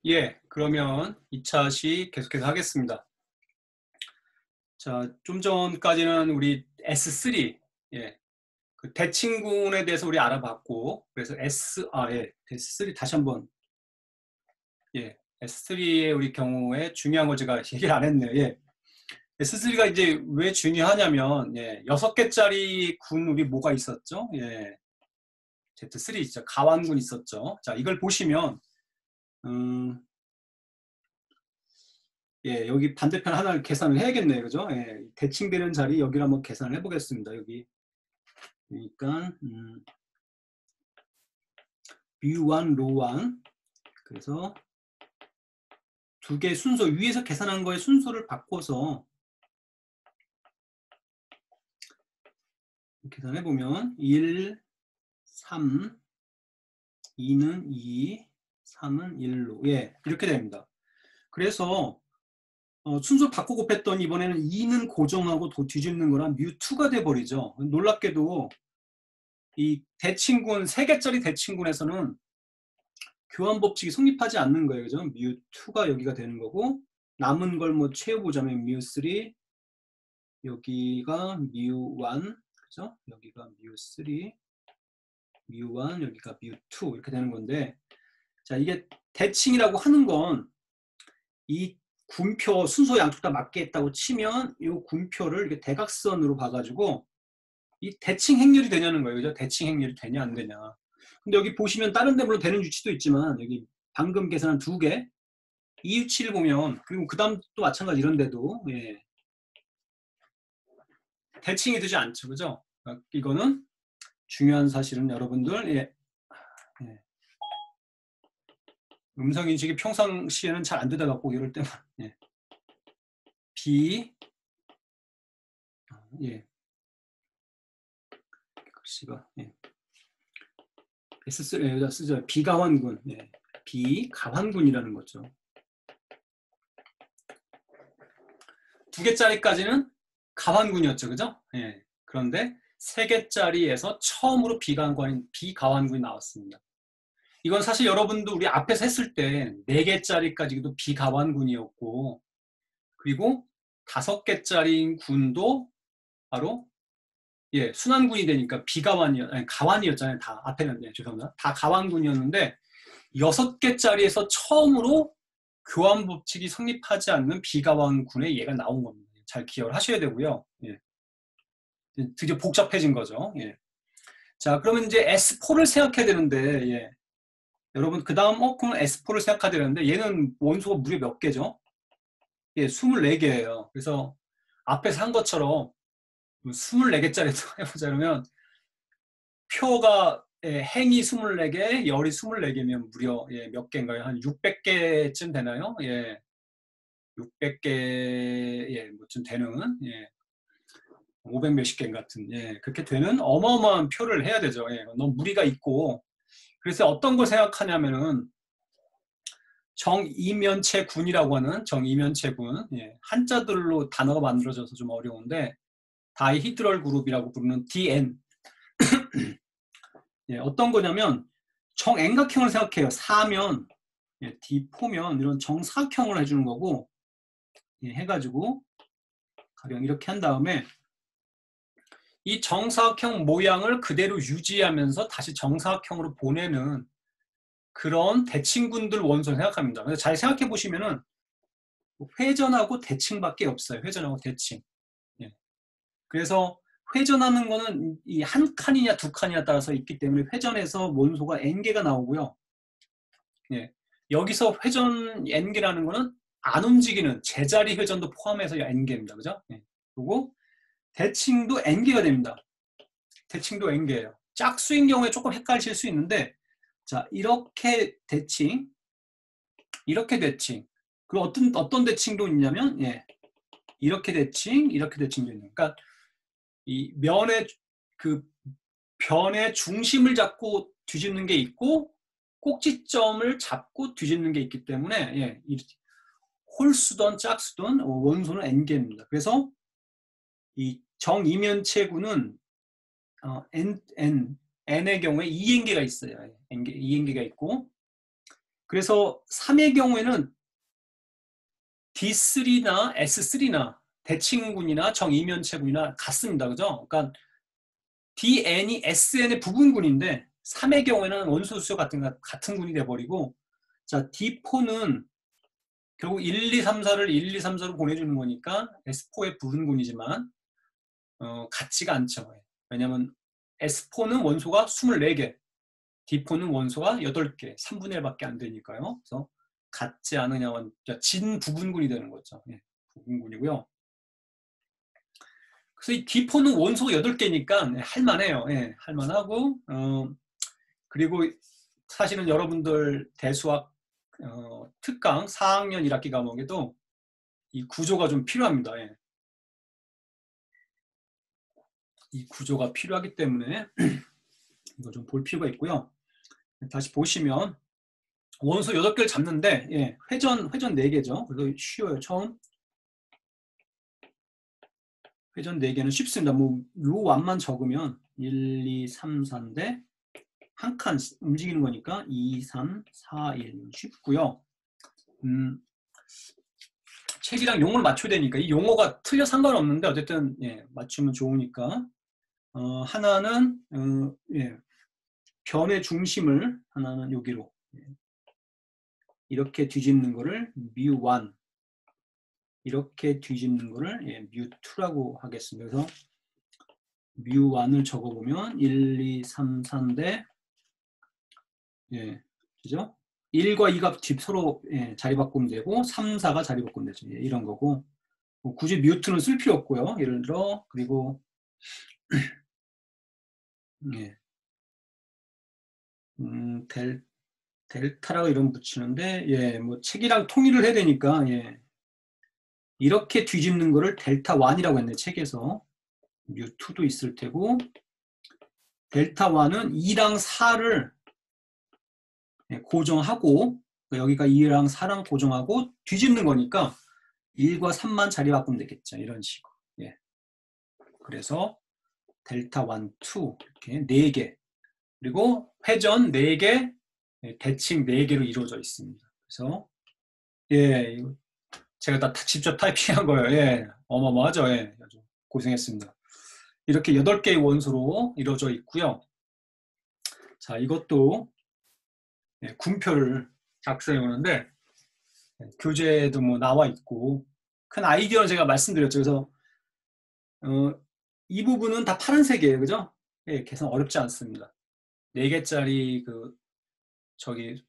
예, 그러면 2차 시 계속해서 하겠습니다. 자, 좀 전까지는 우리 S3, 예, 그 대칭군에 대해서 우리 알아봤고, 그래서 S3 다시 한번, 예, S3의 우리 경우에 중요한 거 제가 얘기를 안 했네요. 예. S3가 이제 왜 중요하냐면, 예, 6개짜리 군 우리 뭐가 있었죠? 예, Z3 있죠. 가완군 있었죠. 자, 이걸 보시면, 음, 예, 여기 반대편 하나를 계산을 해야겠네요. 그죠? 예, 대칭되는 자리 여기를 한번 계산을 해보겠습니다. 여기. 그러니까, 뮤1, 로1. 그래서 두 개 순서, 위에서 계산한 거에 순서를 바꿔서 계산해보면 1, 3, 2는 2, 3은 1로. 예, 이렇게 됩니다. 그래서 순서 바꿔 곱했더니 이번에는 2는 고정하고 뒤집는 거랑 뮤2가 돼버리죠. 놀랍게도 이 대칭군, 3개짜리 대칭군에서는 교환 법칙이 성립하지 않는 거예요. 그죠? 뮤2가 여기가 되는 거고, 남은 걸 뭐 채워보자면 뮤3, 여기가 뮤1, 그죠? 여기가 뮤3, 뮤1, 여기가 뮤2 이렇게 되는 건데, 자, 이게 대칭이라고 하는 건 이 군표 순서 양쪽 다 맞게 했다고 치면 이 군표를 이렇게 대각선으로 봐가지고 이 대칭 행렬이 되냐는 거예요. 그죠? 대칭 행렬이 되냐 안 되냐. 근데 여기 보시면 다른 데 물론 되는 위치도 있지만 여기 방금 계산한 두 개, 이 위치를 보면, 그리고 그 다음 또 마찬가지 이런 데도, 예, 대칭이 되지 않죠. 그죠? 그러니까 이거는 중요한 사실은 여러분들, 예, 예, 음성인식이 평상시에는 잘 안 되다 갖고 이럴 때만, 예, B, 예, 글씨가, 예, S3, 여기다 쓰죠. 비가환군, 예, 비가환군이라는 거죠. 두 개짜리까지는 가환군이었죠. 그죠? 예, 그런데 세 개짜리에서 처음으로 비가환군이 나왔습니다. 이건 사실 여러분도 우리 앞에서 했을 때 4개짜리까지도 비가완군이었고, 그리고 5개짜리 군도 바로, 예, 순환군이 되니까 가완이었잖아요. 다 앞에는, 예, 죄송합니다. 다 가완군이었는데 6개짜리에서 처음으로 교환 법칙이 성립하지 않는 비가완군의 얘가 나온 겁니다. 잘 기억을 하셔야 되고요. 예. 드디어 복잡해진 거죠. 예. 자, 그러면 이제 S4를 생각해야 되는데, 예. 여러분 그 다음 그럼 S4를 생각해야 되는데 얘는 원소가 무려 몇 개죠? 예, 24개예요. 그래서 앞에서 한 것처럼 24개짜리 해보자 그러면 표가, 예, 행이 24개, 열이 24개면 무려, 예, 몇 개인가요? 한 600개쯤 되나요? 예, 600개, 예, 뭐쯤 되는, 예, 500 몇십 개 같은, 예, 그렇게 되는 어마어마한 표를 해야 되죠. 예, 너무 무리가 있고. 그래서 어떤 걸 생각하냐면은 정이면체군이라고 하는 정이면체군, 예, 한자들로 단어가 만들어져서 좀 어려운데 다이히드럴 그룹이라고 부르는 DN, 예, 어떤 거냐면 정円각형을 생각해요. 4면, 예, D4면 이런 정사각형을 해주는 거고, 예, 해가지고 가령 이렇게 한 다음에 이 정사각형 모양을 그대로 유지하면서 다시 정사각형으로 보내는 그런 대칭군들 원소를 생각합니다. 그래서 잘 생각해 보시면은 회전하고 대칭밖에 없어요. 회전하고 대칭. 예. 그래서 회전하는 거는 이 한 칸이냐 두 칸이냐 따라서 있기 때문에 회전해서 원소가 n개가 나오고요. 예. 여기서 회전 n개라는 거는 안 움직이는 제자리 회전도 포함해서 n개입니다. 그죠? 예. 그리고 대칭도 n개가 됩니다. 대칭도 n개예요. 짝수인 경우에 조금 헷갈리실 수 있는데, 자, 이렇게 대칭, 이렇게 대칭. 그리고 어떤 대칭도 있냐면, 예, 이렇게 대칭, 이렇게 대칭도 있는. 그러니까 이 면의 그 변의 중심을 잡고 뒤집는 게 있고 꼭지점을 잡고 뒤집는 게 있기 때문에, 예, 홀수든 짝수든 원소는 n개입니다. 그래서 이 정이면체군은 n의 경우에 2n개가 있어요. n개, 2n개가 있고 그래서 3의 경우에는 D3나 S3나 대칭군이나 정이면체군이나 같습니다. 그죠? 그러니까 DN이 SN의 부분군인데 3의 경우에는 원소수소 같은 군이 돼버리고, 자, D4는 결국 1, 2, 3, 4를 1, 2, 3, 4로 보내주는 거니까 S4의 부분군이지만 같지가 않죠. 왜냐하면 S4는 원소가 24개, D4는 원소가 8개, 3분의 1밖에 안 되니까요. 그래서 같지 않으냐면 진 부분군이 되는 거죠. 예, 부분군이고요. 그래서 이 D4는 원소가 8개니까 할만해요. 예, 할만하고, 그리고 사실은 여러분들 대수학 특강 4학년 1학기 과목에도 이 구조가 좀 필요합니다. 예. 이 구조가 필요하기 때문에 이거 좀 볼 필요가 있고요. 다시 보시면 원소 8개를 잡는데, 예, 회전 4개죠. 그래서 쉬워요. 처음 회전 4개는 쉽습니다. 뭐 로 완만 적으면 1, 2, 3, 4인데 한 칸 움직이는 거니까 2, 3, 4, 1 쉽고요. 책이랑 용어를 맞춰야 되니까 이 용어가 틀려 상관없는데 어쨌든 예, 맞추면 좋으니까 하나는 예, 변의 중심을 하나는 여기로 이렇게 뒤집는 거를 뮤1 이렇게 뒤집는 거를 예, 뮤2라고 하겠습니다. 그래서 뮤1을 적어보면 1, 2, 3, 4인데 예, 그죠? 1과 2가 서로 예, 자리 바꾸면 되고 3, 4가 자리 바꾸면 되죠. 예, 이런 거고 뭐 굳이 뮤트는 쓸 필요 없고요. 예를 들어 그리고 예, 델타라고 이름 붙이는데 예, 뭐 책이랑 통일을 해야 되니까 예, 이렇게 뒤집는 거를 델타 1이라고 했네. 책에서 뮤2도 있을 테고 델타 1은 2랑 4를 고정하고 여기가 2랑 4랑 고정하고 뒤집는 거니까 1과 3만 자리 바꾸면 되겠죠. 이런 식으로. 예. 그래서 델타 1, 2 이렇게 4개 그리고 회전 4개 대칭 4개로 이루어져 있습니다. 그래서 예, 제가 다 직접 타이핑한 거예요. 예, 어마어마하죠. 예, 아주 고생했습니다. 이렇게 8개의 원소로 이루어져 있고요. 자, 이것도 예, 군표를 작성해 오는데 예, 교재에도 뭐 나와 있고 큰 아이디어는 제가 말씀드렸죠. 그래서 이 부분은 다 파란색이에요. 그죠? 예, 계산 어렵지 않습니다. 4개짜리 저기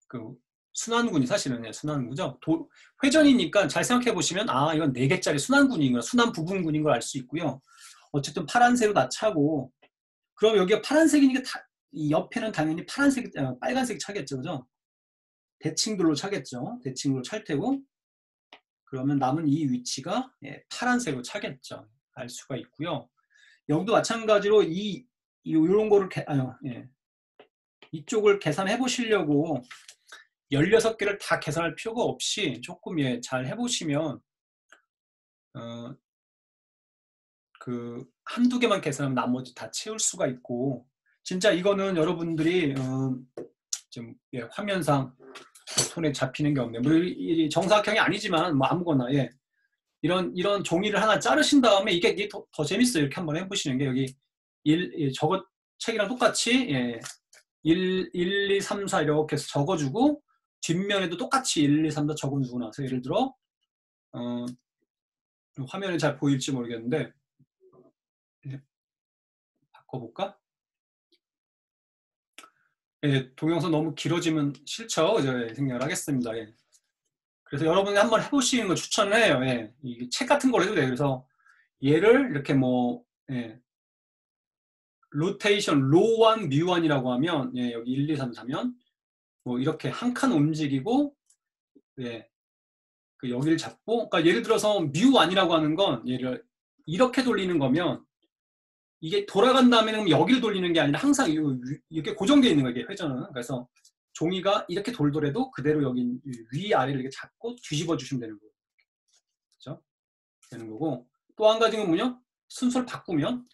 그 순환군이 사실은 예, 순환구죠. 회전이니까 잘 생각해 보시면 아 이건 4개짜리 순환군이구나 순환 부분군인 걸 알 수 있고요. 어쨌든 파란색으로 다 차고 그럼 여기가 파란색이니까 이 옆에는 당연히 파란색, 빨간색이 차겠죠. 그죠? 대칭들로 차겠죠. 대칭으로 찰 테고 그러면 남은 이 위치가 예, 파란색으로 차겠죠. 알 수가 있고요. 여기도 마찬가지로 이런 거를 예, 이쪽을 계산해 보시려고 16개를 다 계산할 필요가 없이 조금 예, 잘 해보시면 한두 개만 계산하면 나머지 다 채울 수가 있고 진짜 이거는 여러분들이 좀 예, 화면상 손에 잡히는 게 없네요. 뭐 정사각형이 아니지만 뭐 아무거나 예. 이런 종이를 하나 자르신 다음에 이게 더 재밌어요. 이렇게 한번 해보시는 게 여기 저거 책이랑 똑같이 예, 1, 2, 3, 4 이렇게 해서 적어주고 뒷면에도 똑같이 1, 2, 3, 4 적어주고 나서 예를 들어 화면에 잘 보일지 모르겠는데 예, 바꿔볼까? 예, 동영상 너무 길어지면 싫죠? 저 생각을 하겠습니다. 예. 그래서 여러분이 한번 해보시는 걸 추천을 해요. 예. 책 같은 걸 해도 돼요. 그래서 얘를 이렇게 뭐 예, 로테이션 로1 뮤1이라고 하면 예, 여기 1, 2, 3, 4면 뭐 이렇게 한 칸 움직이고 예, 여기를 잡고 그러니까 예를 들어서 뮤1이라고 하는 건 얘를 이렇게 돌리는 거면 이게 돌아간 다음에는 여기를 돌리는 게 아니라 항상 이렇게 고정되어 있는 거예요. 회전은. 그래서 종이가 이렇게 돌더라도 그대로 여기 위아래를 이렇게 잡고 뒤집어 주시면 되는 거예요. 그렇죠? 되는 거고 또 한 가지는 뭐냐? 순서를 바꾸면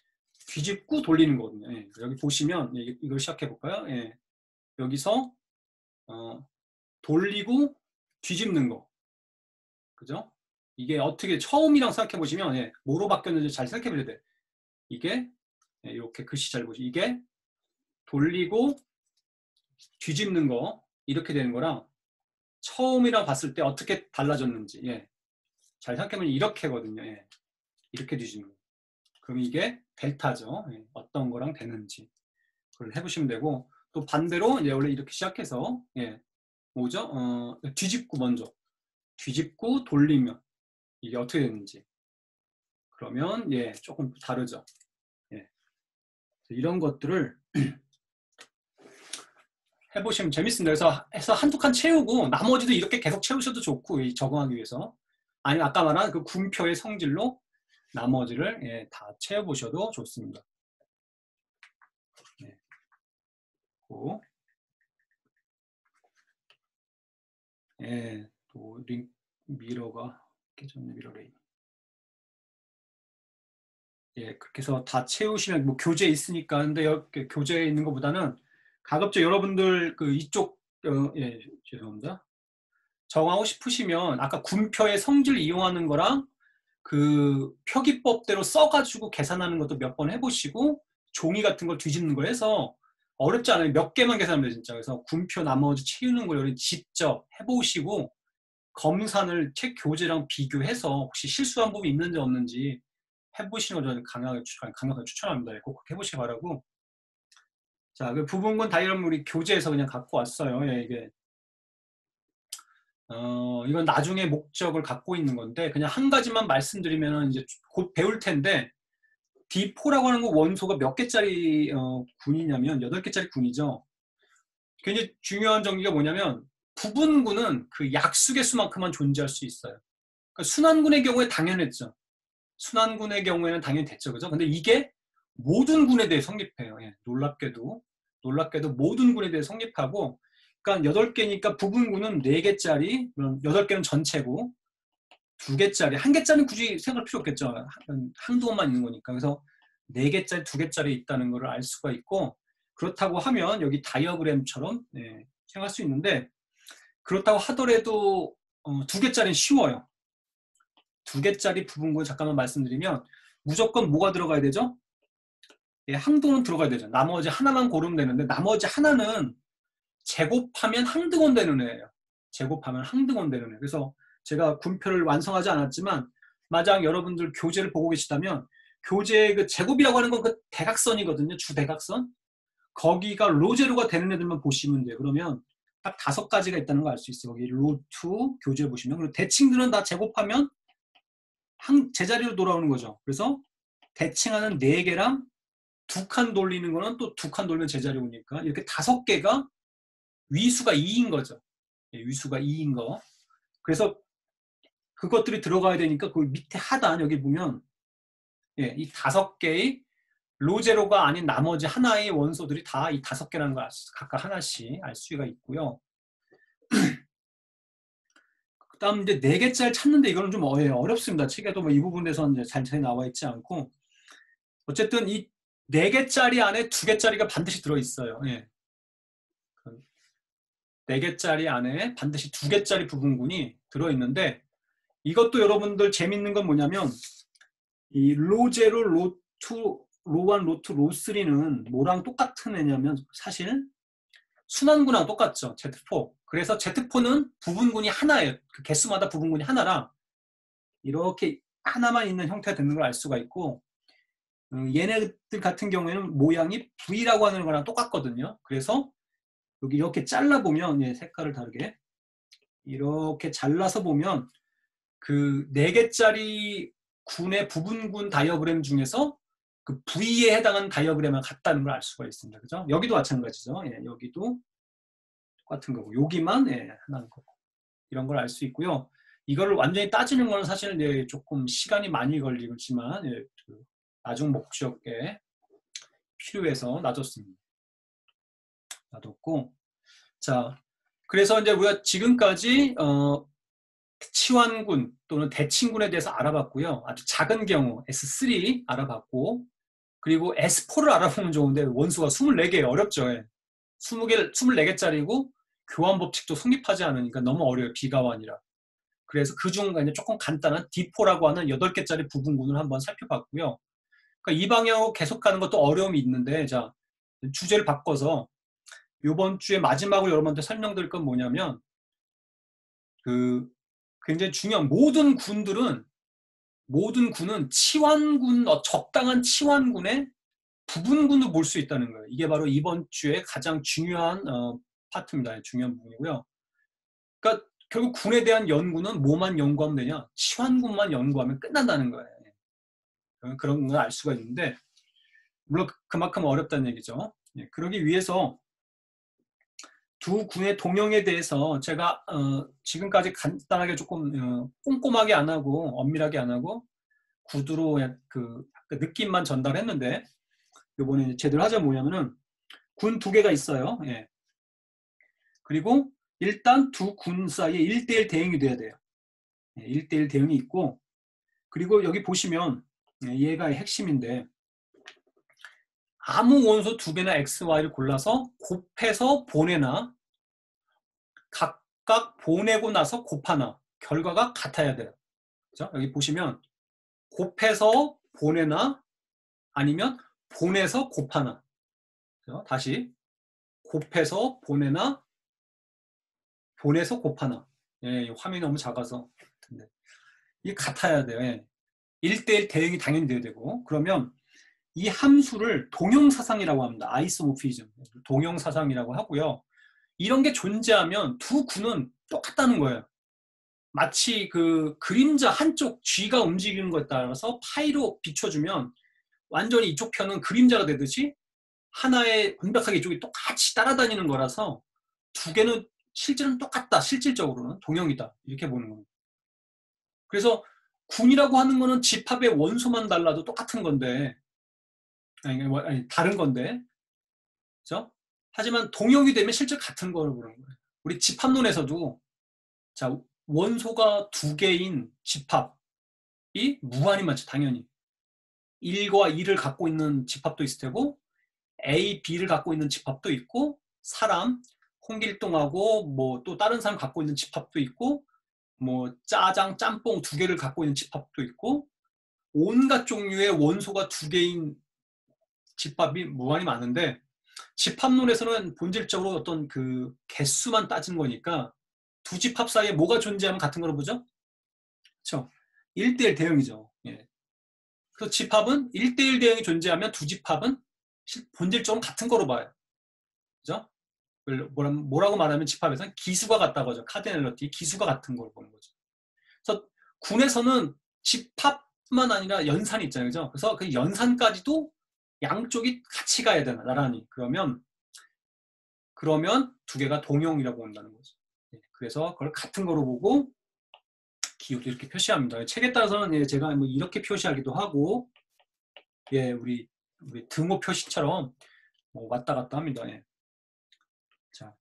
뒤집고 돌리는 거거든요. 예. 여기 보시면 예, 이걸 시작해 볼까요? 예. 여기서 돌리고 뒤집는 거. 그죠? 이게 어떻게 처음이랑 생각해 보시면 예, 뭐로 바뀌었는지 잘 생각해 보셔야 돼요. 이게 예, 이렇게 글씨 잘 보시죠. 이게 돌리고 뒤집는 거 이렇게 되는 거랑 처음이랑 봤을 때 어떻게 달라졌는지 예, 잘 생각해보면 이렇게거든요. 예, 이렇게 뒤집는 거. 그럼 이게 델타죠. 예, 어떤 거랑 되는지 그걸 해보시면 되고 또 반대로 이제 원래 이렇게 시작해서 예, 뭐죠? 뒤집고 먼저 뒤집고 돌리면 이게 어떻게 되는지 그러면 예, 조금 다르죠. 예, 이런 것들을 해보시면 재밌습니다. 그래서 해서 한두 칸 채우고 나머지도 이렇게 계속 채우셔도 좋고 적응하기 위해서 아니면 아까 말한 그 군표의 성질로 나머지를 예, 다 채워보셔도 좋습니다. 네. 예, 또 미러가 깨졌네 미러 레인. 예, 그렇게 해서 다 채우시면 뭐 교재 있으니까 근데 이렇게 교재에 있는 것보다는 가급적 여러분들 그 이쪽 예, 죄송합니다. 정하고 싶으시면 아까 군표의 성질 이용하는 거랑 그 표기법대로 써가지고 계산하는 것도 몇 번 해보시고 종이 같은 걸 뒤집는 걸 해서 어렵지 않아요. 몇 개만 계산하면 돼요, 진짜. 그래서 군표 나머지 채우는 걸 직접 해보시고 검산을 책 교재랑 비교해서 혹시 실수한 부분이 있는지 없는지 해보시는 걸 저는 강력하게 추천합니다. 꼭 그렇게 해보시기 바라고. 자, 그 부분군 다이어그램 우리 교재에서 그냥 갖고 왔어요. 예, 이게. 이건 나중에 목적을 갖고 있는 건데 그냥 한 가지만 말씀드리면 이제 곧 배울 텐데 D4라고 하는 거 원소가 몇 개짜리 군이냐면 8개짜리 군이죠. 굉장히 중요한 정리가 뭐냐면 부분군은 그 약수의 수만큼만 존재할 수 있어요. 그러니까 순환군의 경우에 당연했죠. 순환군의 경우에는 당연히 됐죠. 그죠? 근데 이게 모든 군에 대해 성립해요. 예, 놀랍게도 모든 군에 대해 성립하고 그러니까 8개니까 부분군은 4개짜리, 8개는 전체고 2개짜리, 1개짜리는 굳이 생각할 필요 없겠죠. 한두 번만 있는 거니까. 그래서 4개짜리, 2개짜리 있다는 걸 알 수가 있고 그렇다고 하면 여기 다이어그램처럼 네, 생각할 수 있는데 그렇다고 하더라도 2개짜리는 쉬워요. 2개짜리 부분군 잠깐만 말씀드리면 무조건 뭐가 들어가야 되죠? 예, 항등원 들어가야 되죠. 나머지 하나만 고르면 되는데 나머지 하나는 제곱하면 항등원 되는 애예요. 제곱하면 항등원 되는 애. 그래서 제가 군표를 완성하지 않았지만 만약 여러분들 교재를 보고 계시다면 교재의 그 제곱이라고 하는 건 그 대각선이거든요. 주대각선. 거기가 로제로가 되는 애들만 보시면 돼요. 그러면 딱 5가지가 있다는 걸 알 수 있어요. 여기 로2 교재 보시면. 그리고 대칭들은 다 제곱하면 제자리로 돌아오는 거죠. 그래서 대칭하는 4개랑 2칸 돌리는 거는 또 2칸 돌면 제자리로 오니까 이렇게 5개가 위수가 2인 거죠. 예, 위수가 2인 거. 그래서 그것들이 들어가야 되니까 그 밑에 하단 여기 보면 예, 이 5개의 로제로가 아닌 나머지 하나의 원소들이 다 이 5개라는 걸 각각 하나씩 알 수가 있고요. 그 다음 이제 4개짜리 찾는데 이거는 좀 어렵습니다. 책에도 뭐 이 부분에서는 이제 잘 나와 있지 않고 어쨌든 이 4개짜리 안에 2개짜리가 반드시 들어있어요. 예. 4개짜리 안에 반드시 2개짜리 부분군이 들어있는데 이것도 여러분들 재밌는 건 뭐냐면 이 로0, 로2, 로1, 로2, 로3는 뭐랑 똑같은 애냐면 사실 순환군하고 똑같죠. Z4. 그래서 Z4는 부분군이 하나예요. 그 개수마다 부분군이 하나라 이렇게 하나만 있는 형태가 되는 걸 알 수가 있고 얘네들 같은 경우에는 모양이 V라고 하는 거랑 똑같거든요. 그래서 여기 이렇게 잘라보면 예, 색깔을 다르게 이렇게 잘라서 보면 그 4개짜리 군의 부분군 다이어그램 중에서 그 V에 해당하는 다이어그램을 같다는 걸 알 수가 있습니다. 그죠? 여기도 마찬가지죠. 예, 여기도 똑같은 거고 여기만 예, 하나인 거고 이런 걸 알 수 있고요. 이거를 완전히 따지는 건 사실 예, 조금 시간이 많이 걸리지만 예, 그 나중 목적에 필요해서 놔뒀습니다. 놔뒀고 자 그래서 이제 우리가 지금까지 치환군 또는 대칭군에 대해서 알아봤고요. 아주 작은 경우 S3 알아봤고 그리고 S4를 알아보면 좋은데 원수가 24개 어렵죠. 24개짜리고 교환 법칙도 성립하지 않으니까 너무 어려워요. 비가환이라. 그래서 그중 조금 간단한 D4라고 하는 8개짜리 부분군을 한번 살펴봤고요. 그러니까 이 방향으로 계속 가는 것도 어려움이 있는데, 자, 주제를 바꿔서 이번 주에 마지막으로 여러분한테 설명드릴 건 뭐냐면, 굉장히 중요한 모든 군은 치환군, 적당한 치환군의 부분군을 볼 수 있다는 거예요. 이게 바로 이번 주에 가장 중요한 파트입니다. 중요한 부분이고요. 그러니까 결국 군에 대한 연구는 뭐만 연구하면 되냐? 치환군만 연구하면 끝난다는 거예요. 그런 걸 알 수가 있는데, 물론 그만큼 어렵다는 얘기죠. 그러기 위해서 두 군의 동형에 대해서 제가 지금까지 간단하게 조금 꼼꼼하게 안 하고 엄밀하게 안 하고 구두로 그 느낌만 전달했는데, 이번에 제대로 하자. 뭐냐면은 군 2개가 있어요. 예. 그리고 일단 두 군 사이에 1대1 대응이 돼야 돼요. 1대1 대응이 있고, 그리고 여기 보시면 얘가 핵심인데, 아무 원소 2개나 X, Y를 골라서 곱해서 보내나 각각 보내고 나서 곱하나 결과가 같아야 돼요. 그죠? 여기 보시면 곱해서 보내나 아니면 보내서 곱하나. 그죠? 다시 곱해서 보내나 보내서 곱하나. 예, 화면이 너무 작아서. 이게 같아야 돼요. 예. 1대1 대응이 당연히 돼야 되고, 그러면 이 함수를 동형사상이라고 합니다. 아이소모피즘. 동형사상이라고 하고요. 이런 게 존재하면 두 군은 똑같다는 거예요. 마치 그 그림자 한쪽 G가 움직이는 것에 따라서 파이로 비춰주면 완전히 이쪽 편은 그림자가 되듯이 하나의 완벽하게 이쪽이 똑같이 따라다니는 거라서 두 개는 실제로는 똑같다. 실질적으로는 동형이다. 이렇게 보는 겁니다. 그래서 군이라고 하는 거는 집합의 원소만 달라도 똑같은 건데, 아니 다른 건데, 그죠? 하지만 동형이 되면 실제 같은 거를 보는 거예요. 우리 집합론에서도 자, 원소가 2개인 집합이 무한히 많죠. 당연히 1과 2를 갖고 있는 집합도 있을 테고, A, B를 갖고 있는 집합도 있고, 사람, 홍길동하고 뭐 또 다른 사람 갖고 있는 집합도 있고, 뭐 짜장, 짬뽕 2개를 갖고 있는 집합도 있고, 온갖 종류의 원소가 2개인 집합이 무한히 많은데, 집합론에서는 본질적으로 어떤 그 개수만 따진 거니까 두 집합 사이에 뭐가 존재하면 같은 거로 보죠? 그렇죠? 1대1 대응이죠. 예. 그래서 집합은 1대1 대응이 존재하면 두 집합은 본질적으로 같은 거로 봐요. 그죠? 뭐라고 말하면 집합에서는 기수가 같다고 하죠. 카디널리티, 기수가 같은 걸 보는 거죠. 그래서 군에서는 집합만 아니라 연산이 있잖아요. 그죠? 그래서 그 연산까지도 양쪽이 같이 가야 되나, 나란히. 그러면 두 개가 동형이라고 본다는 거죠. 그래서 그걸 같은 거로 보고 기호도 이렇게 표시합니다. 책에 따라서는 제가 뭐 이렇게 표시하기도 하고, 예, 우리 등호 표시처럼 왔다 갔다 합니다. 예. 자,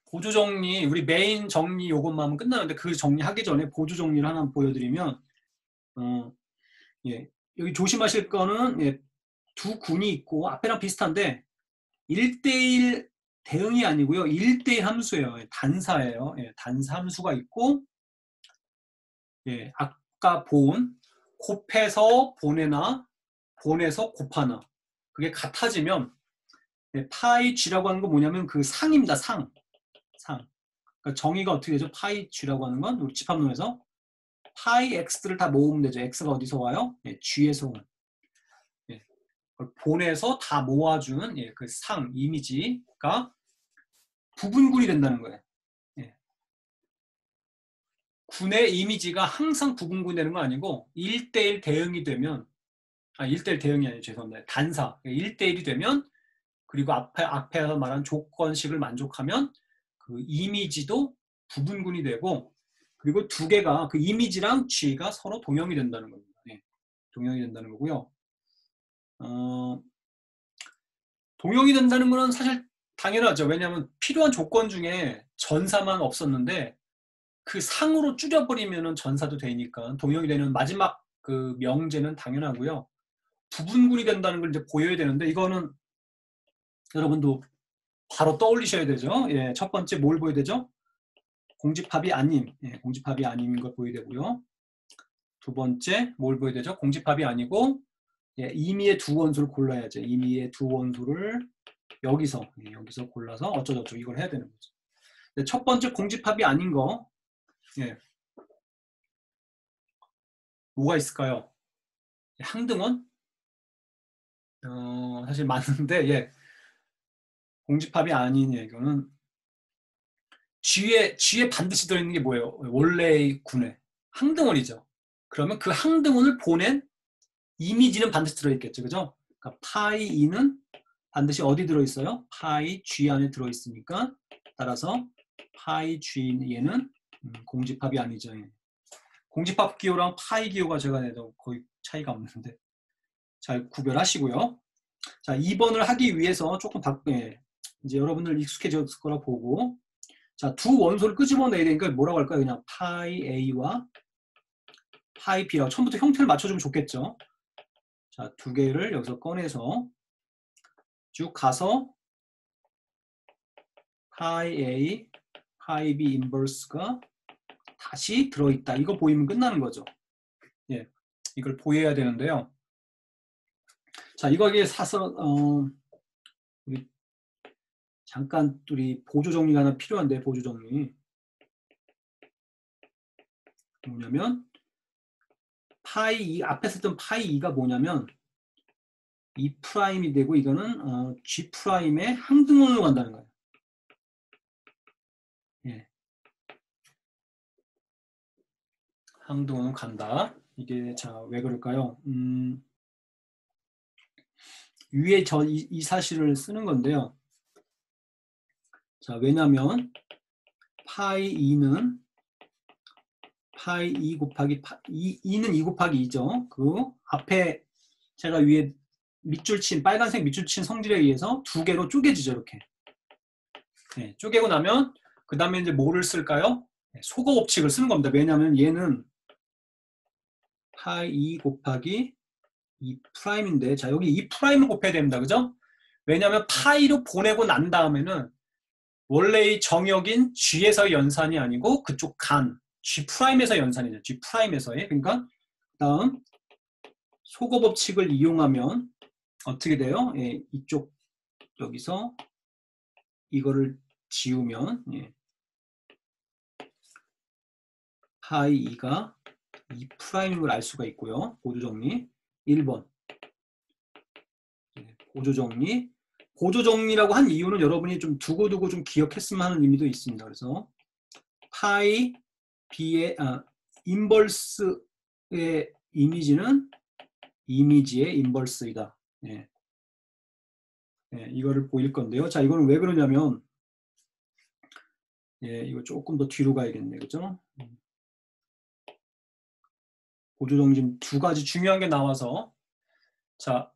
보조 정리, 우리 메인 정리 요것만 하면 끝나는데, 그 정리하기 전에 보조 정리를 하나 보여드리면, 예, 여기 조심하실 거는, 예, 두 군이 있고 앞에랑 비슷한데 1대1 대응이 아니고요. 1대1 함수예요. 단사예요. 예, 단사 함수가 있고, 예, 아까 본 곱해서 보내나 보내서 곱하나 그게 같아지면, 예, 파이 G라고 하는 건 뭐냐면 그 상입니다. 상. 그러니까 정의가 어떻게 되죠? 파이 G라고 하는 건 우리 집합론에서 파이 X를 다 모으면 되죠. X가 어디서 와요? 예, G에서 온. 예, 그걸 보내서 다 모아주는, 예, 그 상, 이미지가 부분군이 된다는 거예요. 예. 군의 이미지가 항상 부분군이 되는 건 아니고 1대1 대응이 되면, 1대1 대응이 아니에요. 죄송합니다. 단사. 1대1이 되면, 그리고 앞에서 말한 조건식을 만족하면 그 이미지도 부분군이 되고, 그리고 두 개가 그 이미지랑 G가 서로 동형이 된다는 겁니다. 예, 동형이 된다는 거고요. 동형이 된다는 거는 사실 당연하죠. 왜냐하면 필요한 조건 중에 전사만 없었는데 그 상으로 줄여버리면 전사도 되니까 동형이 되는 마지막 그 명제는 당연하고요. 부분군이 된다는 걸 이제 보여야 되는데, 이거는 여러분도 바로 떠올리셔야 되죠. 예, 첫 번째 뭘 보여야 되죠? 공집합이 아님. 예, 공집합이 아닌 걸 보여야 되고요. 두 번째 뭘 보여야 되죠? 공집합이 아니고 예, 임의의 두 원소를 골라야죠. 임의의 두 원소를 여기서 골라서 어쩌고저쩌고 이걸 해야 되는 거죠. 네, 첫 번째 공집합이 아닌 거 예, 뭐가 있을까요? 항등원? 사실 맞는데 예, 공집합이 아닌 이거는 G에 반드시 들어있는 게 뭐예요? 원래의 군에 항등원이죠. 그러면 그 항등원을 보낸 이미지는 반드시 들어있겠죠. 그죠? 그러니까 파이 2는 반드시 어디 들어있어요? 파이 G 안에 들어있으니까 따라서 파이 G 얘는 공집합이 아니죠. 예. 공집합 기호랑 파이 기호가 제가 내도 거의 차이가 없는데 잘 구별하시고요. 자, 2번을 하기 위해서 조금 예, 이제 여러분들 익숙해졌을 거라 보고 자, 두 원소를 끄집어내야 되니까 뭐라고 할까요? 그냥 파이 A와 파이 B라고 처음부터 형태를 맞춰주면 좋겠죠. 자, 두 개를 여기서 꺼내서 쭉 가서 파이 A, 파이 B 인버스가 다시 들어있다. 이거 보이면 끝나는 거죠. 예, 이걸 보여야 되는데요. 자, 이거에 사서 우리 잠깐 우리 보조 정리가 하나 필요한데 보조 정리 뭐냐면 파이 2 앞에 썼던 파이 2가 뭐냐면 E 프라임이 되고 이거는 G 프라임의 항등원으로 간다는 거예요. 예. 항등원으로 간다. 이게 자 왜 그럴까요? 위에 이 사실을 쓰는 건데요. 자 왜냐하면 파이 2는 파이 2 곱하기 2는 2 곱하기 2죠. 그 앞에 제가 위에 밑줄 친 빨간색 밑줄 친 성질에 의해서 두 개로 쪼개지죠. 이렇게. 네, 쪼개고 나면 그 다음에 이제 뭐를 쓸까요? 네, 소거 법칙을 쓰는 겁니다. 왜냐하면 얘는 파이 2 곱하기 2 프라임인데 자 여기 2 프라임을 곱해야 됩니다. 그죠? 왜냐하면 파이로 보내고 난 다음에는 원래의 정역인 G에서의 연산이 아니고 그쪽 간 G 프라임에서 연산이죠. G 프라임에서의. 그러니까 다음 소거 법칙을 이용하면 어떻게 돼요? 예, 이쪽 여기서 이거를 지우면 예, 파이 2가 2 프라임인 걸 알 수가 있고요. 보조 정리 1번 보조 정리 보조 정리라고 한 이유는 여러분이 좀 두고두고 좀 기억했으면 하는 의미도 있습니다. 그래서 파이 B의 인버스의 이미지는 이미지의 인버스이다. 예. 예, 이거를 보일 건데요. 자, 이거는 왜 그러냐면 예, 이거 조금 더 뒤로 가야겠네. 그죠? 보조정리 두 가지 중요한 게 나와서 자,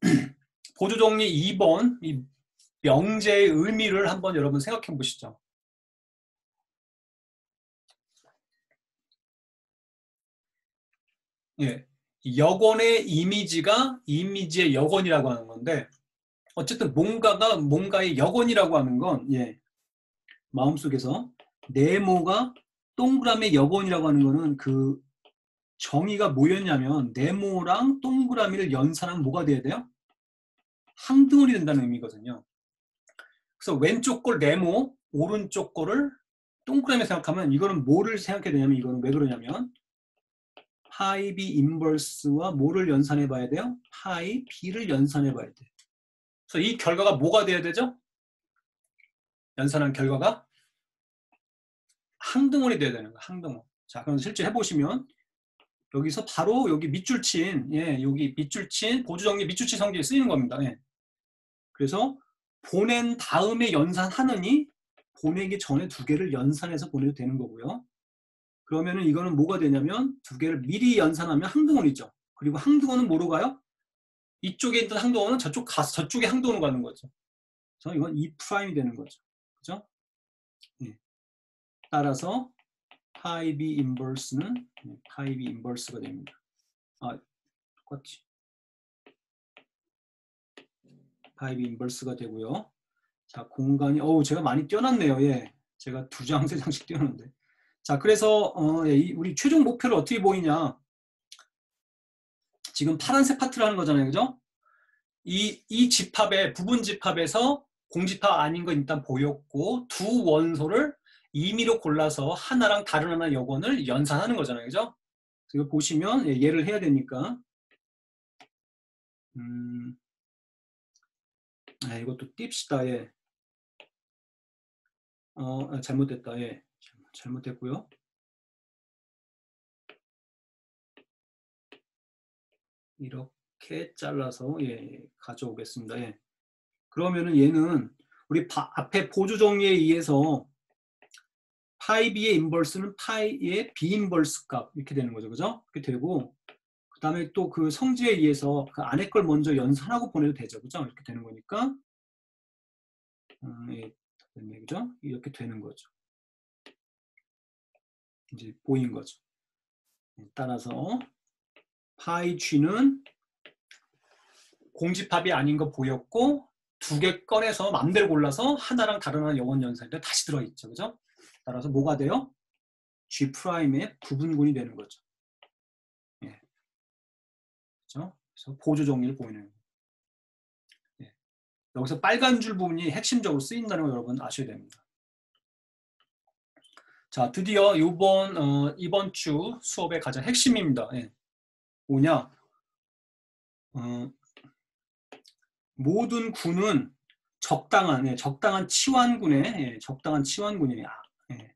보조정리 2번 이 명제의 의미를 한번 여러분 생각해 보시죠. 예, 여권의 이미지가 이미지의 여권이라고 하는 건데 어쨌든 뭔가가 뭔가의 여권이라고 하는 건 예, 마음속에서 네모가 동그라미 여권이라고 하는 거는 그 정의가 뭐였냐면 네모랑 동그라미를 연산하면 뭐가 돼야 돼요? 항등원이 된다는 의미거든요. 그래서 왼쪽 걸 네모, 오른쪽 거를 동그라미 생각하면 이거는 뭐를 생각해야 되냐면 이거는 왜 그러냐면 파이 B 인버스와 뭐를 연산해 봐야 돼요? 파이 B를 연산해 봐야 돼요. 그래서 이 결과가 뭐가 돼야 되죠? 연산한 결과가 항등원이 돼야 되는 거예요. 항등원. 자, 그럼 실제 해보시면 여기서 바로 여기 밑줄 친, 예, 여기 밑줄 친 보조정리 밑줄 친 성질이 쓰이는 겁니다. 예. 그래서 보낸 다음에 연산하느니 보내기 전에 두 개를 연산해서 보내도 되는 거고요. 그러면은 이거는 뭐가 되냐면 두 개를 미리 연산하면 항등원이죠. 그리고 항등원은 뭐로 가요? 이쪽에 있던 항등원은 저쪽 가서 저쪽에 항등원으로 가는 거죠. 그래서 이건 E 프라임이 되는 거죠. 그죠? 예. 따라서 파이 B 인버스는 파이 B 인버스가 됩니다. 아, 똑같지. 파이 B 인버스가 되고요. 자, 공간이, 제가 많이 띄워놨네요. 예. 제가 2장, 3장씩 띄워놨는데. 자, 그래서, 예, 우리 최종 목표를 어떻게 보이냐. 지금 파란색 파트라는 거잖아요. 그죠? 이 집합의, 부분 집합에서 공집합 아닌 건 일단 보였고, 두 원소를 임의로 골라서 하나랑 다른 하나 여건을 연산하는 거잖아요. 그죠? 이거 보시면, 예, 얘를 해야 되니까. 이것도 띱시다. 예. 잘못됐다. 예. 잘못됐고요. 이렇게 잘라서 예, 가져오겠습니다. 예. 그러면은 얘는 우리 앞에 보조 정리에 의해서 파이 b의 인버스는 파이의 비인버스 값 이렇게 되는 거죠. 그죠? 이렇게 되고 그 다음에 또 그 성질에 의해서 그 안에 걸 먼저 연산하고 보내도 되죠. 그죠? 이렇게 되는 거니까 예, 그죠? 이렇게 되는 거죠. 이제 보인 거죠. 따라서 파이 g는 공집합이 아닌 거 보였고 2개 꺼내서 맘대로 골라서 하나랑 다른 하나 영원 연산인데 다시 들어있죠. 그죠? 따라서 뭐가 돼요? G'의 부분군이 되는 거죠. 예. 그죠? 그래서 보조 정리를 보이는 거예요. 예. 여기서 빨간 줄 부분이 핵심적으로 쓰인다는 걸 여러분 아셔야 됩니다. 자, 드디어 이번 주 수업의 가장 핵심입니다. 예. 뭐냐? 모든 군은 적당한 치환군에 적당한 치환군이야. 예.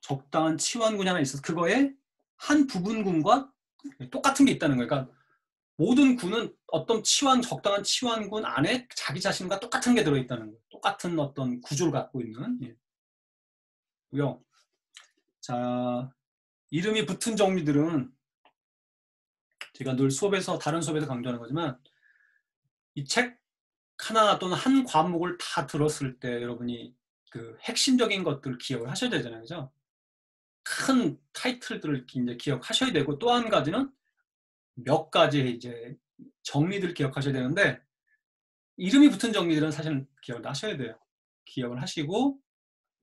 적당한 치환군이 하나 있어서 그거에 한 부분군과 똑같은 게 있다는 거예요. 그러니까 모든 군은 어떤 적당한 치환군 안에 자기 자신과 똑같은 게 들어있다는 거예요. 똑같은 어떤 구조를 갖고 있는. 예. 고요. 자, 이름이 붙은 정리들은 제가 늘 다른 수업에서 강조하는 거지만 이 책 하나 또는 한 과목을 다 들었을 때 여러분이 그 핵심적인 것들을 기억을 하셔야 되잖아요. 그죠? 큰 타이틀들을 이제 기억하셔야 되고 또 한 가지는 몇 가지 이제 정리들을 기억하셔야 되는데 이름이 붙은 정리들은 사실 기억을 하셔야 돼요. 기억을 하시고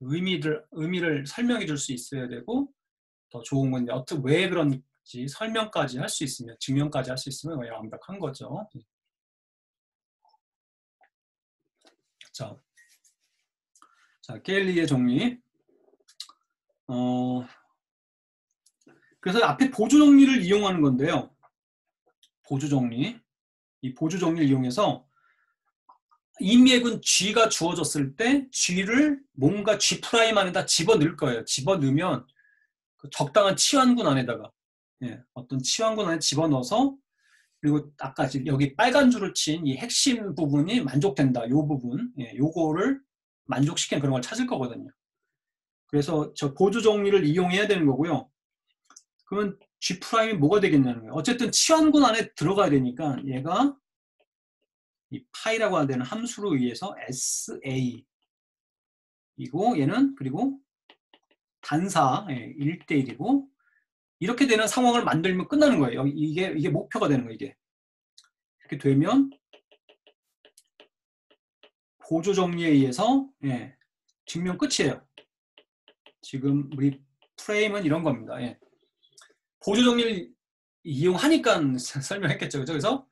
의미를 설명해 줄 수 있어야 되고 더 좋은 건 왜 그런지 설명까지 할 수 있으면 증명까지 할 수 있으면 완벽한 거죠. 자, 게일리의 정리. 그래서 앞에 보조 정리를 이용하는 건데요. 보조 정리. 이 보조 정리를 이용해서 임의액은 G가 주어졌을 때 G를 뭔가 G' 안에다 집어넣을 거예요. 집어넣으면 그 적당한 치환군 안에다가 어떤 치환군 안에 집어넣어서 그리고 아까 여기 빨간 줄을 친 이 핵심 부분이 만족된다. 이 부분, 요거를 만족시키는 그런 걸 찾을 거거든요. 그래서 저 보조 정리를 이용해야 되는 거고요. 그러면 G'이 뭐가 되겠냐는 거예요. 어쨌든 치환군 안에 들어가야 되니까 얘가 이 파이라고 하는 함수로 의해서 SA 이고 얘는 그리고 단사 1대1이고 이렇게 되는 상황을 만들면 끝나는 거예요. 이게 목표가 되는 거예요. 이게 이렇게 되면 보조 정리에 의해서 증명 끝이에요. 지금 우리 프레임은 이런 겁니다. 보조 정리를 이용하니까 설명했겠죠. 그래서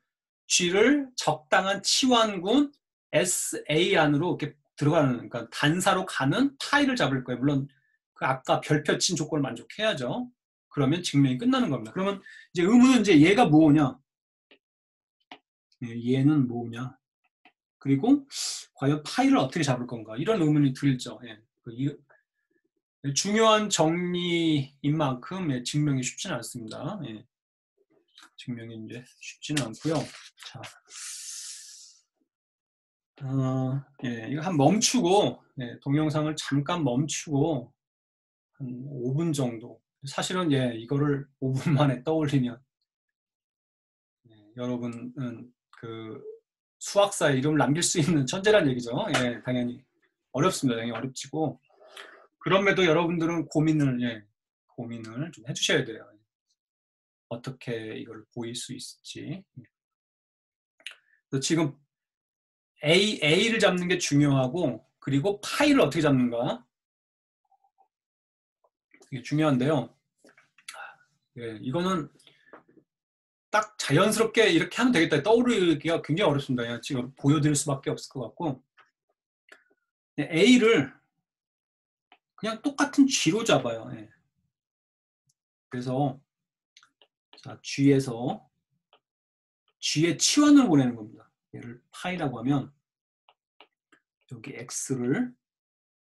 G를 적당한 치환군 SA 안으로 이렇게 들어가는, 그러니까 단사로 가는 파이를 잡을 거예요. 물론 그 아까 별표 친 조건을 만족해야죠. 그러면 증명이 끝나는 겁니다. 그러면 이제 의문은 이제 얘가 뭐냐? 얘는 뭐냐? 그리고 과연 파이를 어떻게 잡을 건가? 이런 의문이 들죠. 중요한 정리인 만큼 증명이 쉽지는 않습니다. 증명이 이제 쉽지는 않고요. 자, 이거 한 멈추고 동영상을 잠깐 멈추고 한 5분 정도. 사실은 이거를 5분 만에 떠올리면 여러분은 그 수학사에 이름을 남길 수 있는 천재란 얘기죠. 당연히 어렵습니다. 당연히 어렵지고 그럼에도 여러분들은 고민을 좀 해주셔야 돼요. 어떻게 이걸 보일 수 있을지. 지금 A를 잡는 게 중요하고, 그리고 파이를 어떻게 잡는가 이게 중요한데요. 예, 이거는 딱 자연스럽게 이렇게 하면 되겠다 떠오르기가 굉장히 어렵습니다. 그냥 지금 보여드릴 수밖에 없을 것 같고, A를 그냥 똑같은 G로 잡아요. 예. 그래서 자, G에서 G의 치환을 보내는 겁니다. 얘를 파이라고 하면 여기 X를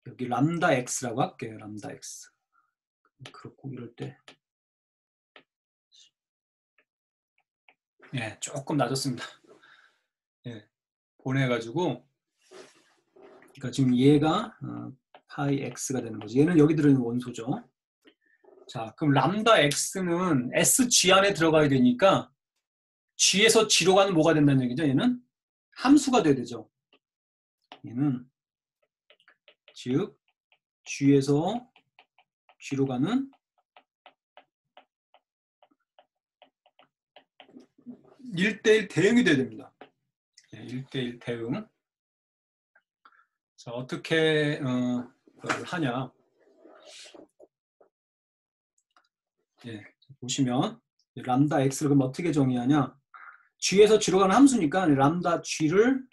여기 람다 X라고 할게요. 람다 X. 그렇고 이럴 때 예, 조금 낮았습니다. 예, 보내가지고 그러니까 지금 얘가 파이 X가 되는 거죠. 얘는 여기 들어있는 원소죠. 자, 그럼 람다 X는 SG 안에 들어가야 되니까 G에서 G로 가는 뭐가 된다는 얘기죠? 얘는 함수가 돼야 되죠. 얘는 즉 G에서 G로 가는 1:1 대응이 돼야 됩니다. 1:1 대응. 자, 어떻게 그걸 하냐? 예, 보시면 람다 X를 그럼 어떻게 정의하냐? G에서 G로 가는 함수니까 람다 G를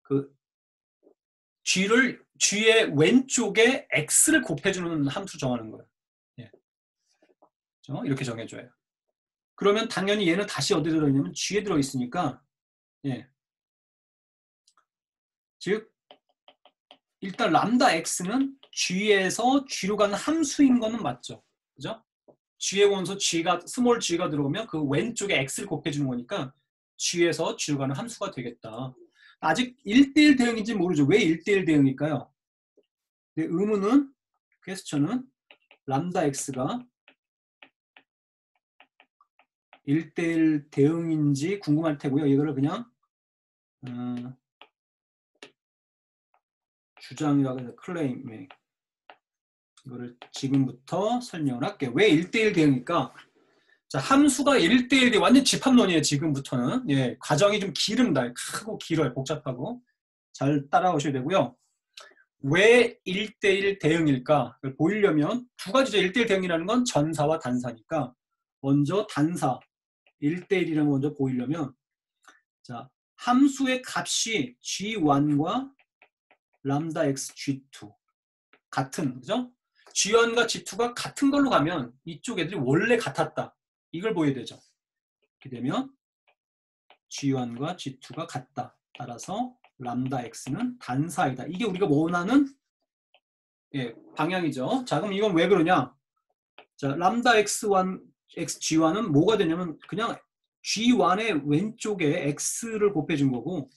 그 G의 왼쪽에 X를 곱해주는 함수 정하는 거예요. 예. 이렇게 정해줘요. 그러면 당연히 얘는 다시 어디 들어있냐면 G에 들어있으니까 예. 즉 일단 람다 X는 G에서 G로 가는 함수인 거는 맞죠. 그죠? G의 원소 G가 스몰 G가 들어오면 그 왼쪽에 X를 곱해주는 거니까 G에서 G로 가는 함수가 되겠다. 아직 1:1 대응인지 모르죠. 왜 1:1 대응일까요? 의문은 퀘스천은 람다 X가 1:1 대응인지 궁금할 테고요. 이거를 그냥 주장이라고 해서 클레임 이거를 지금부터 설명을 할게요. 왜 1:1 대응일까? 자, 함수가 1:1 대 완전 집합론이에요. 지금부터는. 예, 과정이 좀 기름다. 크고 길어요. 복잡하고. 잘 따라오셔야 되고요. 왜 1:1 대응일까? 그걸 보이려면 두 가지죠. 1:1 대응이라는 건 전사와 단사니까 먼저 단사 1:1이라는 거 먼저 보이려면 자, 함수의 값이 G1과 람다 X G2 같은, 그죠? G1과 G2가 같은 걸로 가면 이쪽 애들이 원래 같았다. 이걸 보여야 되죠. 이렇게 되면 G1과 G2가 같다. 따라서 람다 X는 단사이다. 이게 우리가 원하는 예, 방향이죠. 자, 그럼 이건 왜 그러냐? 자, 람다 X1, XG1은 뭐가 되냐면 그냥 G1의 왼쪽에 X를 곱해준 거고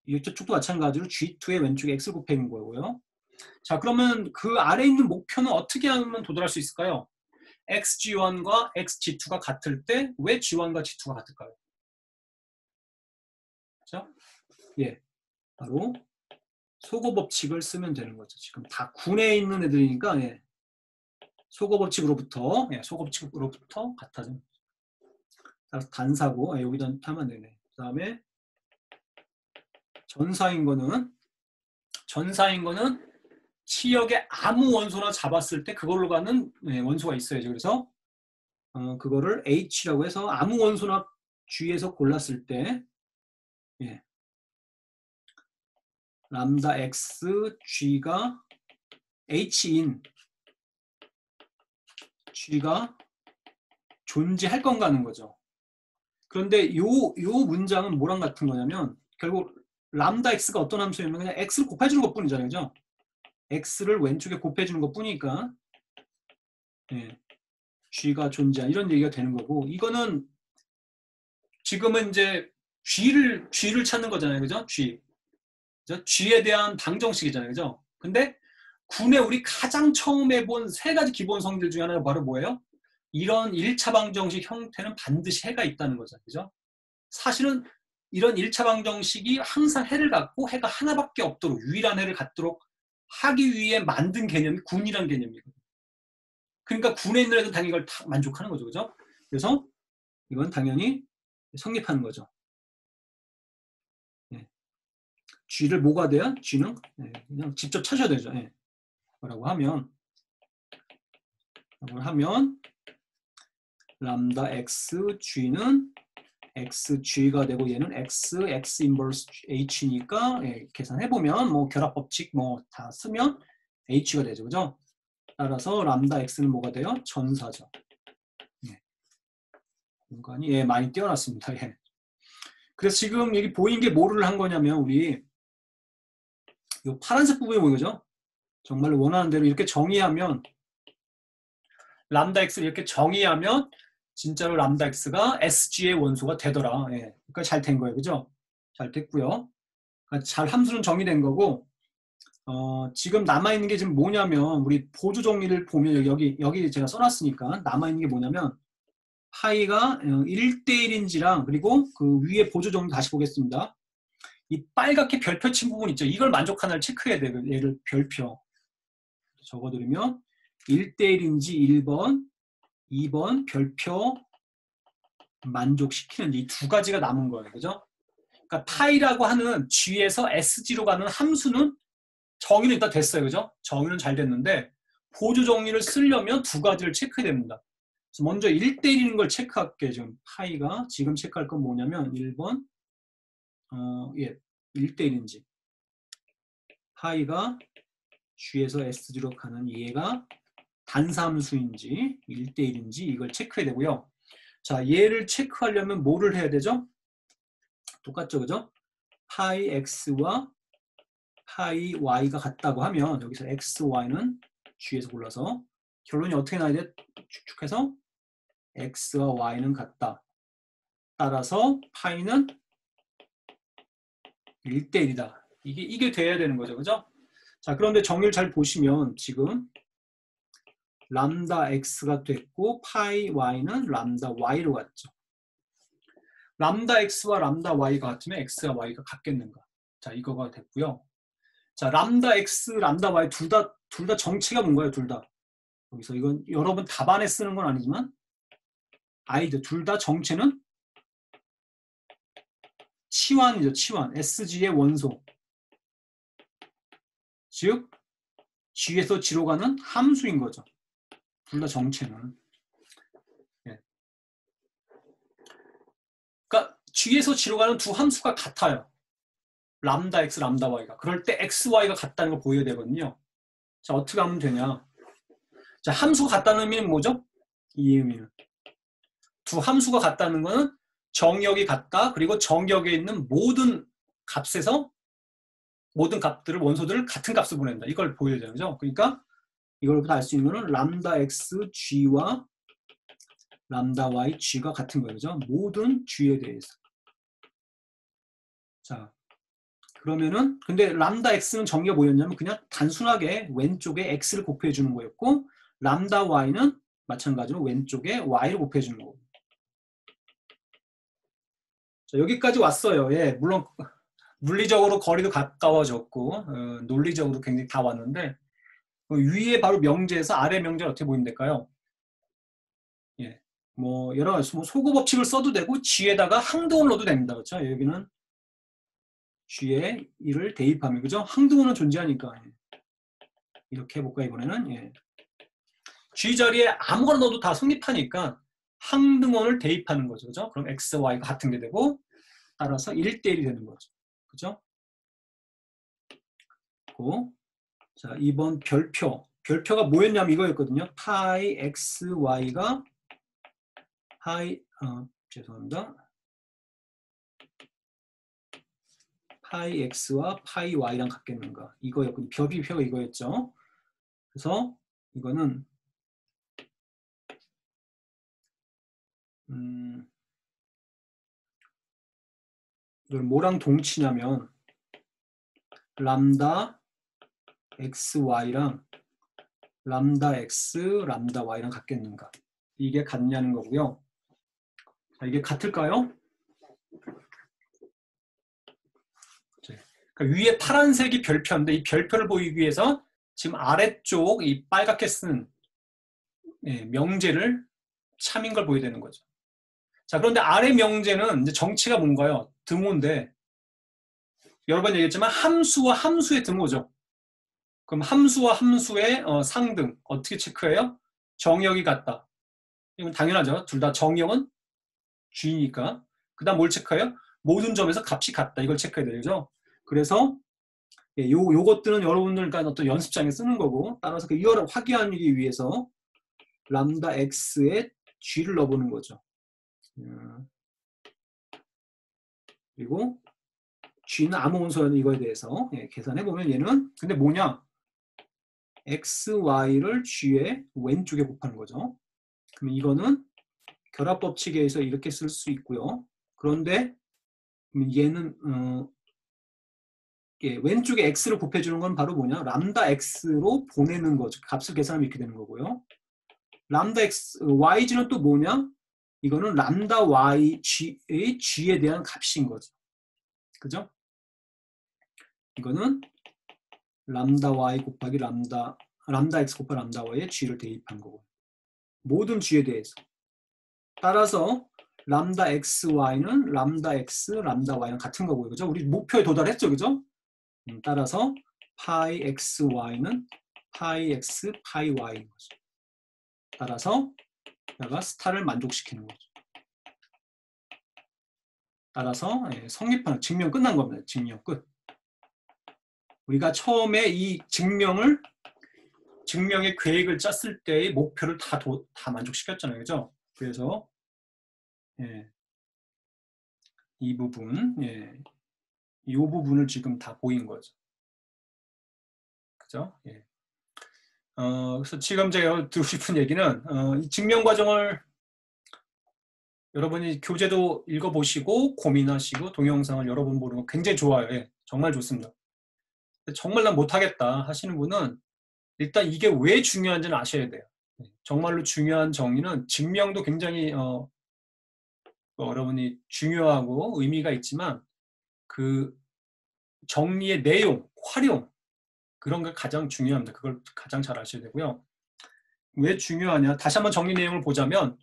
이쪽도 마찬가지로 G2의 왼쪽에 X를 곱해준 거고요. 자, 그러면 그 아래에 있는 목표는 어떻게 하면 도달할 수 있을까요? XG1과 XG2가 같을 때 왜 G1과 G2가 같을까요? 그렇죠? 예, 바로 소거 법칙을 쓰면 되는 거죠. 지금 다 군에 있는 애들이니까 예. 소거 법칙으로부터 소거 법칙으로부터 같아져. 단사고 여기다 하면 되네. 그 다음에 전사인 거는 치역의 아무 원소나 잡았을 때 그걸로 가는 원소가 있어야죠. 그래서 그거를 H라고 해서 아무 원소나 G에서 골랐을 때 예. 람다 X G가 H인 G가 존재할 건가 하는 거죠. 그런데 요 문장은 뭐랑 같은 거냐면 결국 람다 X가 어떤 함수냐면 그냥 X를 곱해주는 것 뿐이잖아요. 그죠? X를 왼쪽에 곱해주는 것 뿐이니까 예, G가 존재한 이런 얘기가 되는 거고 이거는 지금은 이제 G를 찾는 거잖아요. 그죠? G. 그죠? G에 대한 방정식이잖아요. 그죠? 근데 군에 우리 가장 처음에 본 세 가지 기본 성질 중에 하나가 바로 뭐예요? 이런 1차 방정식 형태는 반드시 해가 있다는 거죠. 그죠? 사실은 이런 1차 방정식이 항상 해를 갖고 해가 하나밖에 없도록 유일한 해를 갖도록 하기 위해 만든 개념이 군이라는 개념이거든요. 그러니까 군에 있는 애들은 당연히 이걸 다 만족하는 거죠. 그죠? 그래서 이건 당연히 성립하는 거죠. G를 뭐가 돼요? G는 그냥 직접 찾아야 되죠. 뭐라고 하면 람다 x g는 xg가 되고 얘는 x 인버스 h니까 계산해보면 뭐 결합법칙 뭐 다 쓰면 h가 되죠. 그죠? 따라서 람다 x는 뭐가 돼요? 전사죠. 공간이 많이 띄어났습니다. 그래서 지금 여기 보인 게 뭐를 한 거냐면 우리 이 파란색 부분이 보인 거죠? 정말로 원하는 대로 이렇게 정의하면 람다 x를 이렇게 정의하면 진짜로 람다 x가 SG의 원소가 되더라. 그러니까 잘 된 거예요. 그죠? 잘 됐고요. 그러니까 잘 함수는 정의된 거고 지금 남아있는 게 지금 뭐냐면 우리 보조 정리를 보면 여기 제가 써놨으니까 남아있는 게 뭐냐면 파이가 1대1인지랑 그리고 그 위에 보조 정리 다시 보겠습니다. 이 빨갛게 별표 친 부분 있죠. 이걸 만족하나를 체크해야 돼요. 얘를 별표 적어드리면 1대1인지 1번 2번 별표 만족시키는 이 두 가지가 남은 거예요. 그죠? 그러니까 파이라고 하는 G에서 SG로 가는 함수는 정의는 일단 됐어요. 그죠? 정의는 잘 됐는데 보조 정리를 쓰려면 두 가지를 체크해야 됩니다. 그래서 먼저 1대1인 걸 체크할게요. 지금 파이가 지금 체크할 건 뭐냐면 1번 1대1인지 파이가 G에서 SG로 가는 얘가 단사함수인지 1대1인지 이걸 체크해야 되고요. 자, 얘를 체크하려면 뭐를 해야 되죠? 똑같죠, 그죠? 파이 x와 파이 y가 같다고 하면 여기서 x, y는 G에서 골라서 결론이 어떻게 나야 돼? 축축해서 x와 y는 같다. 따라서 파이는 1대1이다. 이게 돼야 되는 거죠, 그죠? 자, 그런데 정의를 잘 보시면 지금 람다 x가 됐고 파이 y는 람다 y로 갔죠. 람다 x와 람다 y가 같으면 x와 y가 같겠는가? 자, 이거가 됐고요. 자, 람다 x, 람다 y 둘 다 정체가 뭔가요? 둘 다. 여기서 이건 여러분 답안에 쓰는 건 아니지만 아이들 둘 다 정체는 치환이죠. 치환. SG의 원소. 즉 G에서 G로 가는 함수인 거죠. 둘 다 정체는. 그러니까 G에서 G로 가는 두 함수가 같아요. 람다 X, 람다 Y가. 그럴 때 X, Y가 같다는 걸 보여야 되거든요. 자, 어떻게 하면 되냐. 자, 함수가 같다는 의미는 뭐죠? 이 의미는. 두 함수가 같다는 거는 정역이 같다. 그리고 정역에 있는 모든 값에서 모든 값들을 원소들을 같은 값을 보낸다. 이걸 보여야 되는 거죠. 그러니까 이걸부터 알 수 있는 거는 람다 X, G와 람다 Y, G가 같은 거예요. 그죠? 모든 G에 대해서. 자, 그러면은 근데 람다 X는 정의가 뭐였냐면 그냥 단순하게 왼쪽에 X를 곱해 주는 거였고 람다 Y는 마찬가지로 왼쪽에 Y를 곱해 주는 거고. 자, 여기까지 왔어요. 물론 물리적으로 거리도 가까워졌고 논리적으로 굉장히 다 왔는데 위에 바로 명제에서 아래 명제는 어떻게 보이면 될까요? 뭐 여러 가지 소구 법칙을 써도 되고 G에다가 항등을 넣어도 됩니다. 그렇죠? 여기는 G에 1을 대입하면 그죠? 항등호는 존재하니까 이렇게 해볼까 이번에는 G 자리에 아무거나 넣어도 다 성립하니까 항등원을 대입하는 거죠. 그죠? 그럼 X, Y가 같은 게 되고 따라서 1대1이 되는 거죠. 그죠? 자, 2번 별표가 뭐였냐면 이거였거든요. 파이 X, Y가 죄송합니다. 파이 X와 파이 Y랑 같겠는가. 이거였거든요. 별표가 이거였죠. 그래서 이거는 이걸 뭐랑 동치냐면 람다 XY랑 람다 X, 람다 Y랑 같겠는가. 이게 같냐는 거고요. 자, 이게 같을까요? 그러니까 위에 파란색이 별표인데 이 별표를 보이기 위해서 지금 아래쪽 이 빨갛게 쓴 명제를 참인 걸 보여야 되는 거죠. 자, 그런데 아래 명제는 이제 정체가 뭔가요? 등호인데 여러 번 얘기했지만 함수와 함수의 등호죠. 그럼 함수와 함수의 상등 어떻게 체크해요? 정역이 같다. 이건 당연하죠. 둘 다 정역은 G니까. 그 다음 뭘 체크해요? 모든 점에서 값이 같다. 이걸 체크해야 되죠. 그래서 요것들은 여러분들 간 어떤 연습장에 쓰는 거고, 따라서 그 이거를 확인하기 위해서 람다 x에 g를 넣어보는 거죠. 그리고 g는 아무 원소라는 이거에 대해서 계산해보면 얘는 근데 뭐냐? x, y를 g의 왼쪽에 곱하는 거죠. 그럼 이거는 결합법칙에 의해서 이렇게 쓸 수 있고요. 그런데 얘는 왼쪽에 x를 곱해주는 건 바로 뭐냐? 람다 x로 보내는 거죠. 값을 계산하면 이렇게 되는 거고요. 람다 x, yg는 또 뭐냐? 이거는 람다 yg의 g에 대한 값인 거죠. 그죠? 이거는 람다 y 곱하기 람다 x 곱하기 람다 y에 g를 대입한 거고. 모든 g에 대해서. 따라서 람다 x, y는 람다 x, 람다 y랑 같은 거고요. 그죠? 우리 목표에 도달했죠. 그죠? 따라서 파이 x, y는 파이 x, 파이 y인 거죠. 따라서 내가 스타를 만족시키는 거죠. 따라서 성립하는 증명 끝난 겁니다. 증명 끝. 우리가 처음에 이 증명의 계획을 짰을 때의 목표를 다 만족시켰잖아요. 그죠? 그래서 이 부분, 이 부분을 지금 다 보인 거죠. 그죠? 그래서 지금 제가 드리고 싶은 얘기는 이 증명 과정을 여러분이 교재도 읽어보시고 고민하시고 동영상을 여러 번 보는 거 굉장히 좋아요. 정말 좋습니다. 정말 난 못하겠다 하시는 분은 일단 이게 왜 중요한지는 아셔야 돼요. 정말로 중요한 정의는 증명도 굉장히 여러분이 중요하고 의미가 있지만 그 정리의 내용, 활용 그런 게 가장 중요합니다. 그걸 가장 잘 아셔야 되고요. 왜 중요하냐? 다시 한번 정리 내용을 보자면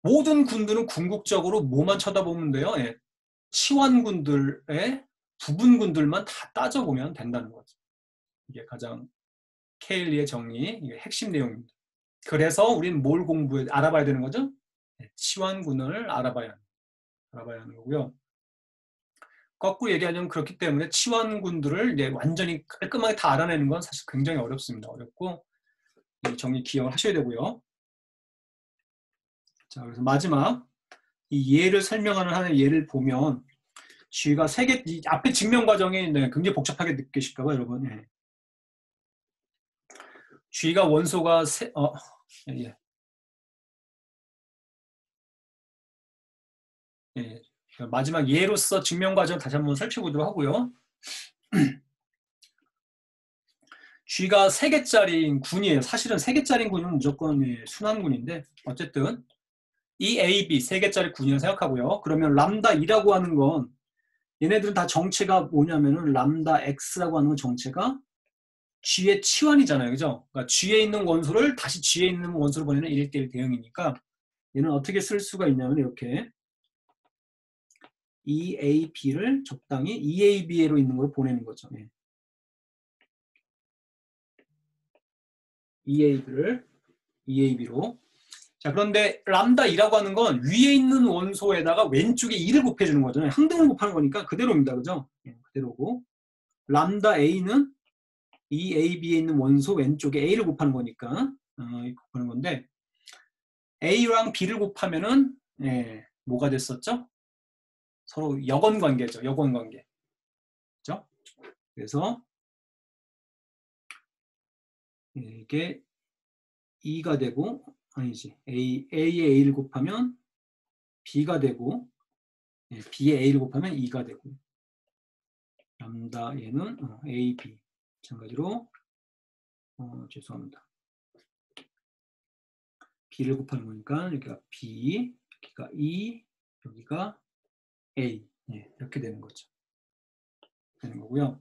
모든 군들은 궁극적으로 뭐만 쳐다보면 돼요? 치환군들의 부분군들만 다 따져보면 된다는 거죠. 이게 가장 케일리의 정리, 이게 핵심 내용입니다. 그래서 우리는 뭘 알아봐야 되는 거죠? 치환군을 알아봐야 하는 거고요. 거꾸로 얘기하자면 그렇기 때문에 치환군들을 완전히 깔끔하게 다 알아내는 건 사실 굉장히 어렵습니다. 어렵고 이 정리 기억을 하셔야 되고요. 자, 그래서 마지막 이 예를 설명하는 하는 예를 보면 G가 앞에 증명 과정이 굉장히 복잡하게 느끼실까봐 여러분. G가 원소가 마지막 예로서 증명 과정 다시 한번 살펴보도록 하고요. G가 3개짜리인 군이에요. 사실은 3개짜리인 군은 무조건 순환군인데 어쨌든 이 A, B 3개짜리 군이라고 생각하고요. 그러면 람다 2라고 하는 건 얘네들은 다 정체가 뭐냐면은 람다 X라고 하는 건 정체가 G의 치환이잖아요. 그죠? 그러니까 G에 있는 원소를 다시 G에 있는 원소로 보내는 1:1 대응이니까 얘는 어떻게 쓸 수가 있냐면 이렇게 EAB를 적당히 EAB로 있는 걸 보내는 거죠. EAB로. 자, 그런데 람다 2라고 하는 건 위에 있는 원소에다가 왼쪽에 2를 곱해주는 거잖아요. 항등을 곱하는 거니까 그대로입니다. 그죠? 그대로고. 람다 A는 EAB에 있는 원소 왼쪽에 A를 곱하는 거니까 곱하는 건데 A랑 B를 곱하면은 뭐가 됐었죠? 서로 역원 관계죠. 역원 관계. 그죠? 그래서 이게 2가 되고 아니지. A에 A를 곱하면 B가 되고 B에 A를 곱하면 2가 되고 람다 얘는 A, B 마찬가지로 죄송합니다. B를 곱하는 거니까 여기가 B, 여기가 E, 여기가 A 이렇게 되는 거죠. 되는 거고요.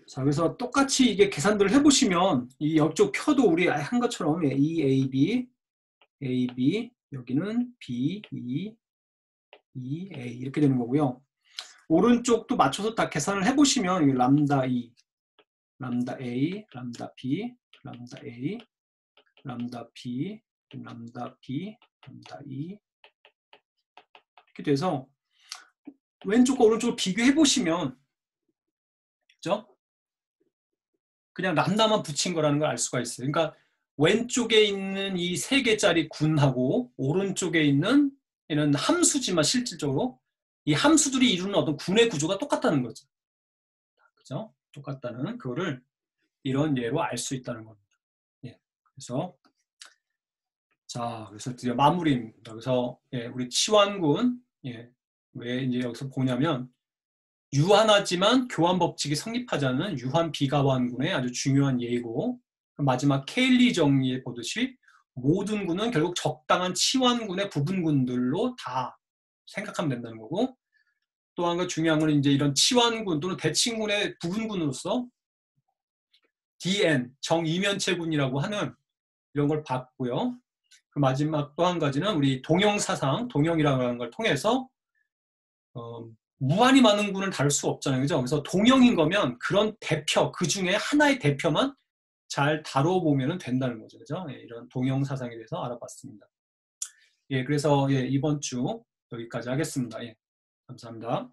자, 그래서 똑같이 이게 계산들을 해보시면 이 옆쪽 표도 우리 한 것처럼 E, A, B 여기는 B, E, E, A 이렇게 되는 거고요. 오른쪽도 맞춰서 다 계산을 해보시면 람다 2, 람다 A, 람다 B, 람다 A, 람다 B, 람다 B, 람다 2 이렇게 돼서 왼쪽과 오른쪽을 비교해 보시면 그죠? 그냥 람다만 붙인 거라는 걸 알 수가 있어요. 그러니까 왼쪽에 있는 이 3개짜리 군하고 오른쪽에 있는 얘는 함수지만 실질적으로 이 함수들이 이루는 어떤 군의 구조가 똑같다는 거죠. 그죠? 똑같다는 그거를 이런 예로 알 수 있다는 겁니다. 예. 그래서 그래서 드디어 마무리입니다. 그래서 예, 우리 치환군 왜 이제 여기서 보냐면 유한하지만 교환 법칙이 성립하지 않는 유한 비가환군의 아주 중요한 예이고 마지막 케일리 정리에 보듯이 모든 군은 결국 적당한 치환군의 부분군들로 다 생각하면 된다는 거고 또 한 가지 중요한 건 이제 이런 치환군 또는 대칭군의 부분군으로서 DN 정이면체군이라고 하는 이런 걸 봤고요. 그 마지막 또 한 가지는 우리 동형사상, 동형이라고 하는 걸 통해서 무한히 많은 군을 다룰 수 없잖아요. 그죠? 그래서 동형인 거면 그런 대표, 그 중에 하나의 대표만 잘 다뤄보면 된다는 거죠. 그죠? 예, 이런 동형 사상에 대해서 알아봤습니다. 예, 그래서 예, 이번 주 여기까지 하겠습니다. 예, 감사합니다.